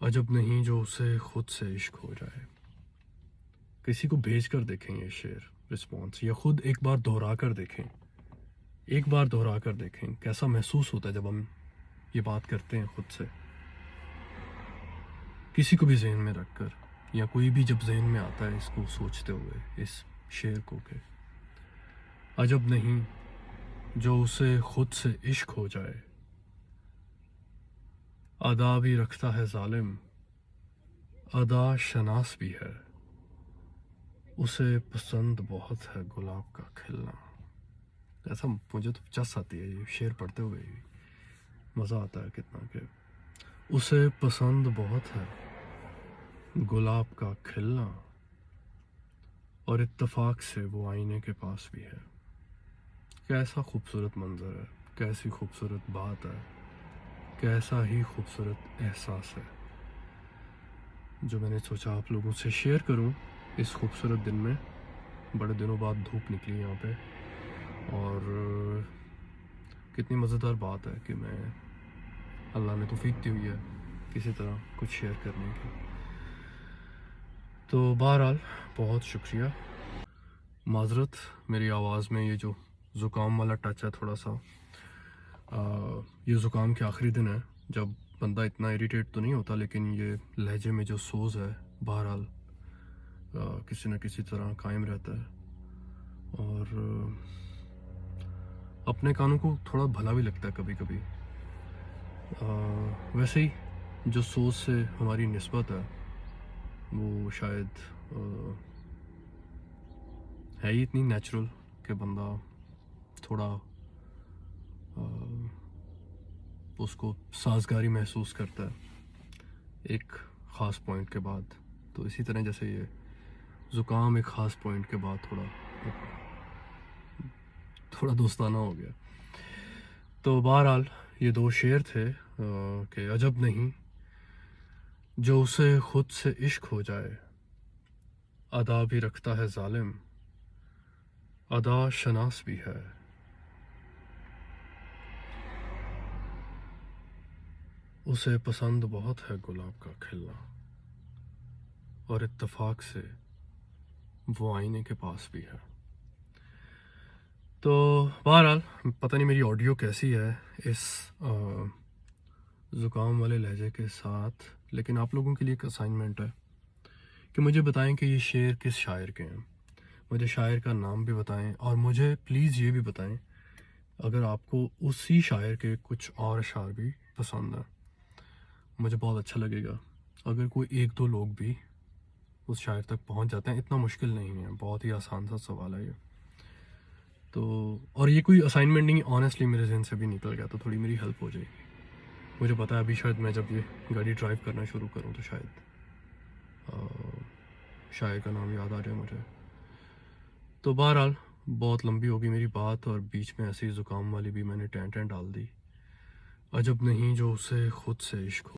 عجب نہیں جو اسے خود سے عشق ہو جائے. کسی کو بھیج کر دیکھیں یہ شعر رسپانس، یا خود ایک بار دہرا کر دیکھیں. ایک بار دہرا کر دیکھیں کیسا محسوس ہوتا ہے جب ہم یہ بات کرتے ہیں خود سے. کسی کو بھی ذہن میں رکھ کر، یا کوئی بھی جب ذہن میں آتا ہے اس کو سوچتے ہوئے اس شعر کو، کہ عجب نہیں جو اسے خود سے عشق ہو جائے. ادا بھی رکھتا ہے ظالم، ادا شناس بھی ہے، اسے پسند بہت ہے گلاب کا کھلنا. ایسا مجھے تو چس آتی ہے یہ شعر پڑھتے ہوئے ہی، مزہ آتا ہے کتنا. کہ اسے پسند بہت ہے گلاب کا کھلنا، اور اتفاق سے وہ آئینے کے پاس بھی ہے. کیسا خوبصورت منظر ہے، کیسی خوبصورت بات ہے، کیسا ہی خوبصورت احساس ہے جو میں نے سوچا آپ لوگوں سے شیئر کروں اس خوبصورت دن میں. بڑے دنوں بعد دھوپ نکلی یہاں پہ، اور کتنی مزیدار بات ہے کہ میں اللہ نے توفیق دی ہوئی ہے کسی طرح کچھ شیئر کرنے کی. تو بہرحال بہت شکریہ. معذرت میری آواز میں یہ جو زکام والا ٹچ ہے تھوڑا سا. یہ زکام کے آخری دن ہے جب بندہ اتنا اریٹیٹ تو نہیں ہوتا، لیکن یہ لہجے میں جو سوز ہے بہرحال کسی نہ کسی طرح قائم رہتا ہے. اور اپنے کانوں کو تھوڑا بھلا بھی لگتا ہے کبھی کبھی. ویسے ہی جو سوز سے ہماری نسبت ہے وہ شاید ہے ہی اتنی نیچرل کہ بندہ تھوڑا اس کو سازگاری محسوس کرتا ہے ایک خاص پوائنٹ کے بعد. تو اسی طرح جیسے یہ زکام ایک خاص پوائنٹ کے بعد تھوڑا دوستانہ ہو گیا. تو بہرحال یہ دو شعر تھے کہ عجب نہیں جو اسے خود سے عشق ہو جائے، ادا بھی رکھتا ہے ظالم، ادا شناس بھی ہے، اسے پسند بہت ہے گلاب کا کھلنا، اور اتفاق سے وہ آئینے کے پاس بھی ہے. تو بہرحال پتہ نہیں میری آڈیو کیسی ہے اس زکام والے لہجے کے ساتھ، لیکن آپ لوگوں کے لیے ایک اسائنمنٹ ہے کہ مجھے بتائیں کہ یہ شعر کس شاعر کے ہیں. مجھے شاعر کا نام بھی بتائیں، اور مجھے پلیز یہ بھی بتائیں اگر آپ کو اسی شاعر کے کچھ اور اشعار بھی پسند ہیں. مجھے بہت اچھا لگے گا اگر کوئی ایک دو لوگ بھی اس شاعر تک پہنچ جاتے ہیں. اتنا مشکل نہیں ہے، بہت ہی آسان سا سوال ہے یہ. تو اور یہ کوئی اسائنمنٹ نہیں، آنیسٹلی میرے ذہن سے بھی نکل گیا، تو تھوڑی میری ہیلپ ہو جائے گی. مجھے پتا ہے ابھی شاید میں جب یہ گاڑی ڈرائیو کرنا شروع کروں تو شاید شاعر کا نام یاد آ جائے مجھے. تو بہرحال بہت لمبی ہوگی میری بات، اور بیچ میں ایسی زکام والی بھی میں نے ٹین ٹین ڈال دی. عجب نہیں جو اسے خود سے عشق ہو.